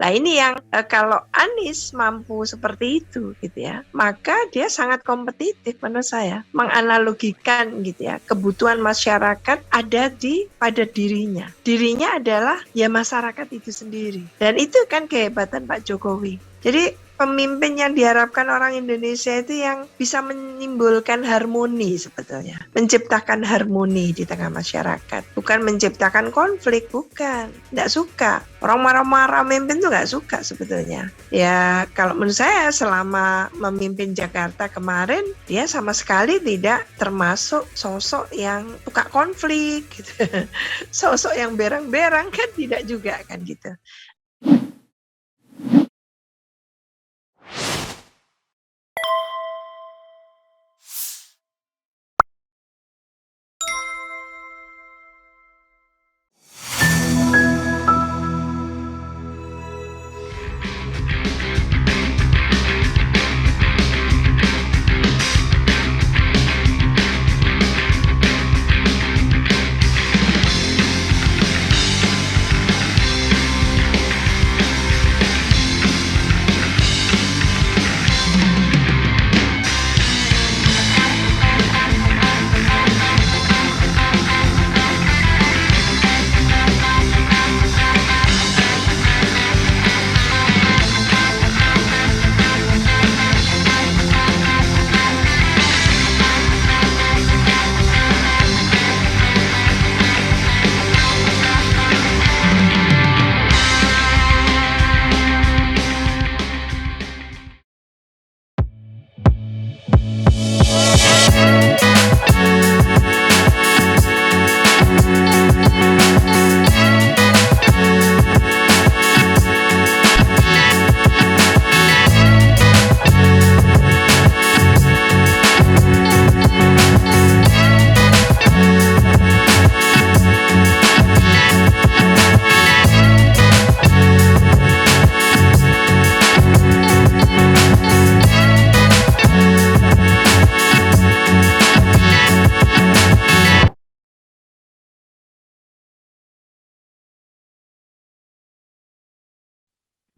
Nah ini yang kalau Anies mampu seperti itu gitu ya, maka dia sangat kompetitif menurut saya, menganalogikan gitu ya, kebutuhan masyarakat ada pada dirinya. Dirinya adalah ya masyarakat itu sendiri. Dan itu kan kehebatan Pak Jokowi. Jadi pemimpin yang diharapkan orang Indonesia itu yang bisa menimbulkan harmoni sebetulnya. Menciptakan harmoni di tengah masyarakat. Bukan menciptakan konflik, bukan. Nggak suka. Orang marah-marah memimpin tuh nggak suka sebetulnya. Ya kalau menurut saya selama memimpin Jakarta kemarin, dia sama sekali tidak termasuk sosok yang suka konflik. Gitu. Sosok yang berang-berang kan tidak juga kan gitu.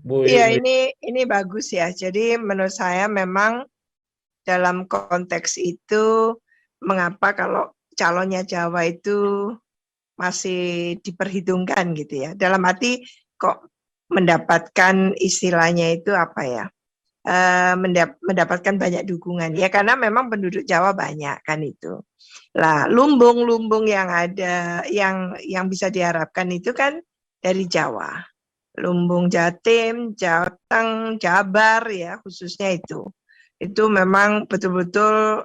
Bu, Iya, ini bagus ya. Jadi menurut saya memang dalam konteks itu mengapa kalau calonnya Jawa itu masih diperhitungkan gitu ya. Dalam arti kok mendapatkan istilahnya itu apa ya? Mendapatkan banyak dukungan ya karena memang penduduk Jawa banyak kan itu. Lah, lumbung-lumbung yang ada yang bisa diharapkan itu kan dari Jawa. Lumbung Jatim, Jateng, Jabar ya khususnya itu. Itu memang betul-betul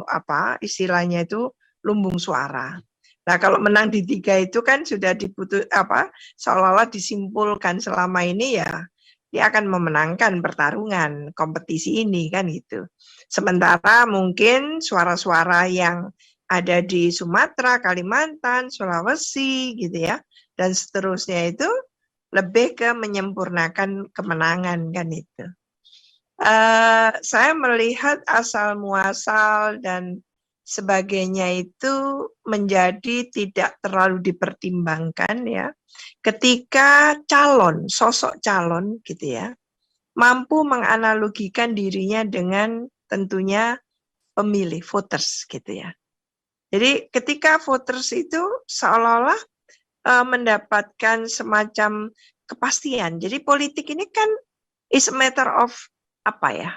apa istilahnya itu lumbung suara. Nah, kalau menang di 3 itu kan sudah diputus apa seolah-olah disimpulkan selama ini ya dia akan memenangkan pertarungan kompetisi ini kan gitu. Sementara mungkin suara-suara yang ada di Sumatera, Kalimantan, Sulawesi gitu ya dan seterusnya itu lebih ke menyempurnakan kemenangan kan itu. Saya melihat asal muasal dan sebagainya itu menjadi tidak terlalu dipertimbangkan ya ketika sosok calon gitu ya mampu menganalogikan dirinya dengan tentunya pemilih voters gitu ya. Jadi ketika voters itu seolah-olah mendapatkan semacam kepastian. Jadi politik ini kan is a matter of apa ya?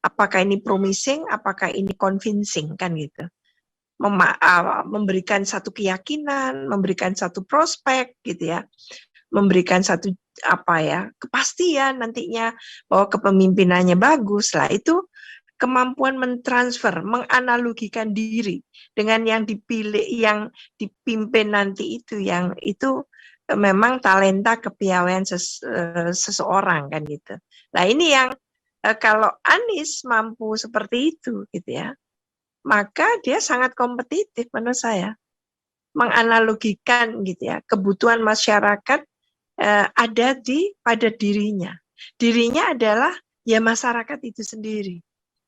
Apakah ini promising, apakah ini convincing kan gitu. Memberikan satu keyakinan, memberikan satu prospek gitu ya. Memberikan satu apa ya? Kepastian nantinya bahwa kepemimpinannya bagus lah. Itu kemampuan mentransfer, menganalogikan diri dengan yang dipilih, yang dipimpin nanti itu, yang itu memang talenta kepiawaian seseorang kan gitu. Nah ini yang kalau Anies mampu seperti itu gitu ya, maka dia sangat kompetitif menurut saya, menganalogikan gitu ya kebutuhan masyarakat ada pada dirinya. Dirinya adalah ya masyarakat itu sendiri.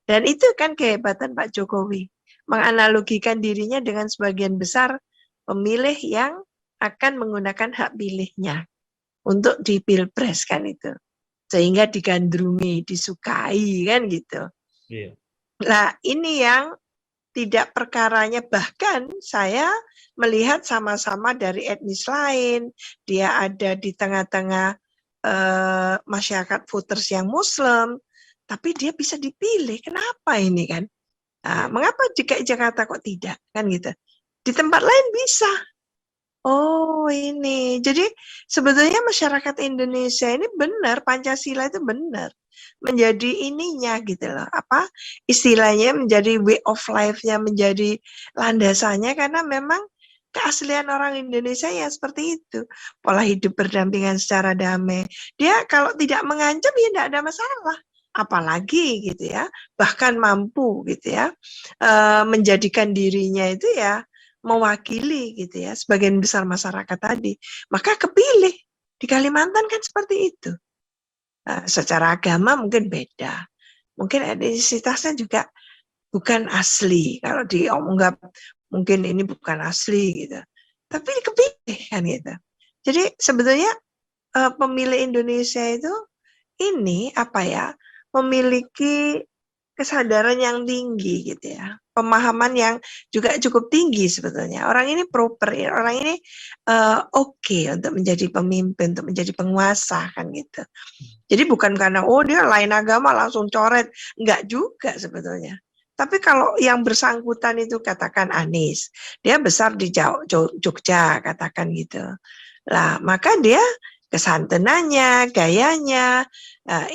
Dan itu kan kehebatan Pak Jokowi, menganalogikan dirinya dengan sebagian besar pemilih yang akan menggunakan hak pilihnya untuk di pilpres kan itu, sehingga digandrungi, disukai kan gitu. Iya. Nah ini yang tidak perkaranya, bahkan saya melihat sama-sama dari etnis lain, dia ada di tengah-tengah masyarakat voters yang Muslim, tapi dia bisa dipilih. Kenapa ini kan? Nah, mengapa DKI Jakarta kok tidak kan gitu? Di tempat lain bisa. Oh ini, jadi sebetulnya masyarakat Indonesia ini benar, Pancasila itu benar, menjadi ininya gitu loh, apa istilahnya, menjadi way of life-nya, menjadi landasannya, karena memang keaslian orang Indonesia ya seperti itu, pola hidup berdampingan secara damai. Dia kalau tidak mengancam ya tidak ada masalah, apalagi gitu ya, bahkan mampu gitu ya, menjadikan dirinya itu ya mewakili gitu ya sebagian besar masyarakat tadi, maka kepilih. Di Kalimantan kan seperti itu. Secara agama mungkin beda, mungkin etnisitasnya juga bukan asli, kalau dianggap mungkin ini bukan asli gitu, tapi kepilih kan gitu. Jadi sebetulnya pemilih Indonesia itu ini apa ya, memiliki kesadaran yang tinggi gitu ya, pemahaman yang juga cukup tinggi sebetulnya. Orang ini proper, orang ini oke untuk menjadi pemimpin, untuk menjadi penguasa kan gitu. Jadi bukan karena oh dia lain agama langsung coret, enggak juga sebetulnya. Tapi kalau yang bersangkutan itu katakan Anies, dia besar di Jogja katakan gitu. Lah maka dia kesantenannya, gayanya,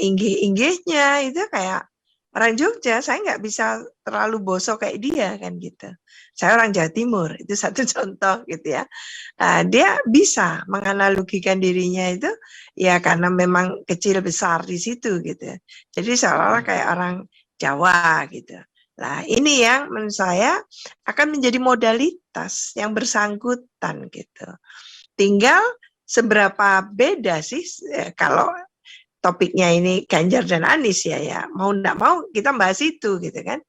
inggih-inggihnya itu kayak orang Jogja. Saya nggak bisa terlalu bosok kayak dia kan gitu. Saya orang Jawa Timur, itu satu contoh gitu ya. Dia bisa menganalogikan dirinya itu ya karena memang kecil besar di situ gitu. Jadi seolah-olah kayak orang Jawa gitu. Nah ini yang menurut saya akan menjadi modalitas yang bersangkutan gitu. Tinggal seberapa beda sih kalau topiknya ini Ganjar dan Anies ya mau enggak mau kita bahas itu gitu kan.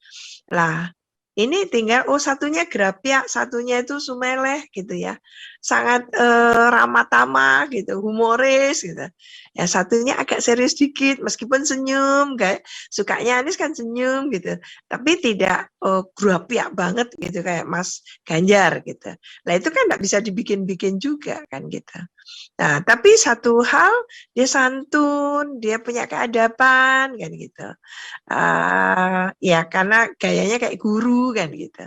Lah ini tinggal satunya Grapyak, satunya itu Sumeleh gitu ya, sangat ramah tamah gitu, humoris gitu. Ya satunya agak serius dikit, meskipun senyum, kayak sukanya Anies kan senyum gitu, tapi tidak Grapyak banget gitu kayak Mas Ganjar gitu. Nah itu kan nggak bisa dibikin-bikin juga kan gitu. Nah tapi satu hal, dia santun, dia punya keadaban kan gitu. Ya karena gayanya kayak guru kan gitu.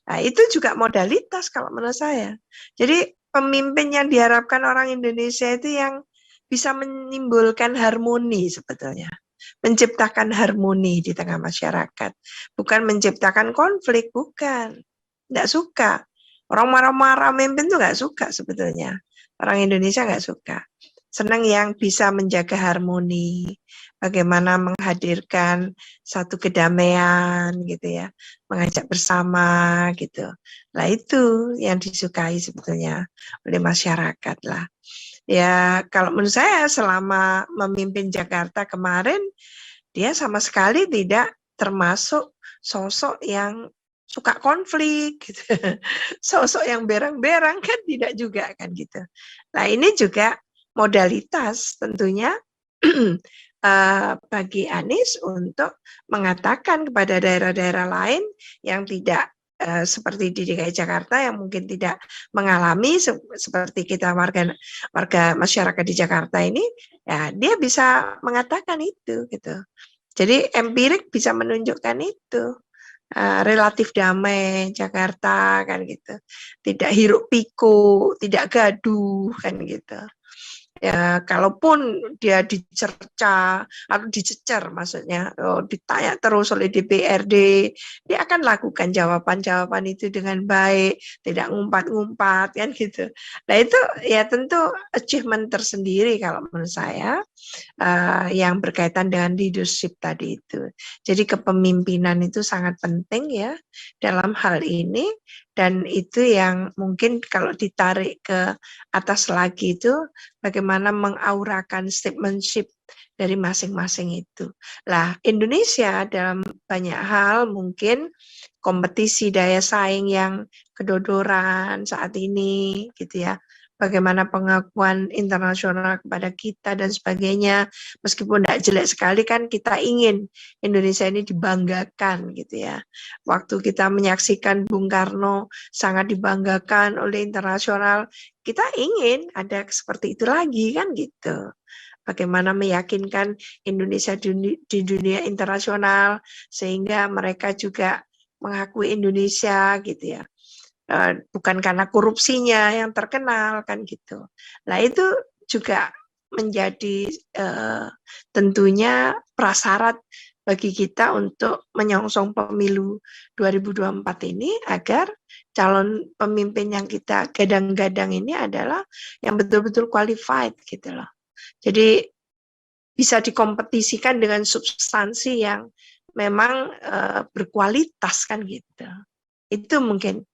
Nah itu juga modalitas kalau menurut saya. Jadi pemimpin yang diharapkan orang Indonesia itu yang bisa menimbulkan harmoni sebetulnya, menciptakan harmoni di tengah masyarakat, bukan menciptakan konflik, bukan. Nggak suka. Orang marah-marah memimpin tuh nggak suka sebetulnya. Orang Indonesia nggak suka. Senang yang bisa menjaga harmoni, bagaimana menghadirkan satu kedamaian gitu ya, mengajak bersama gitu. Nah itu yang disukai sebetulnya oleh masyarakat lah. Ya kalau menurut saya selama memimpin Jakarta kemarin, dia sama sekali tidak termasuk sosok yang suka konflik gitu. Sosok yang berang-berang kan tidak juga kan gitu. Nah ini juga modalitas tentunya bagi Anies untuk mengatakan kepada daerah-daerah lain yang tidak seperti di DKI Jakarta, yang mungkin tidak mengalami seperti kita warga masyarakat di Jakarta ini, ya dia bisa mengatakan itu gitu. Jadi empirik bisa menunjukkan itu. Relatif damai Jakarta kan gitu, tidak hiruk pikuk, tidak gaduh kan gitu. Ya, kalaupun dia dicerca atau dicecer maksudnya, ditanya terus oleh DPRD, dia akan lakukan jawaban-jawaban itu dengan baik, tidak ngumpat-ngumpat kan gitu. Nah itu ya tentu achievement tersendiri kalau menurut saya, yang berkaitan dengan leadership tadi itu. Jadi kepemimpinan itu sangat penting ya dalam hal ini, dan itu yang mungkin kalau ditarik ke atas lagi itu bagaimana mengaurakan statementship dari masing-masing itu. Lah Indonesia dalam banyak hal mungkin kompetisi daya saing yang kedodoran saat ini gitu ya, bagaimana pengakuan internasional kepada kita dan sebagainya. Meskipun tidak jelek sekali kan kita ingin Indonesia ini dibanggakan gitu ya. Waktu kita menyaksikan Bung Karno sangat dibanggakan oleh internasional, kita ingin ada seperti itu lagi kan gitu. Bagaimana meyakinkan Indonesia di dunia internasional sehingga mereka juga mengakui Indonesia gitu ya. Bukan karena korupsinya yang terkenal kan gitu. Nah itu juga menjadi tentunya prasyarat bagi kita untuk menyongsong pemilu 2024 ini agar calon pemimpin yang kita gadang-gadang ini adalah yang betul-betul qualified gitu loh. Jadi bisa dikompetisikan dengan substansi yang memang berkualitas kan gitu. Itu mungkin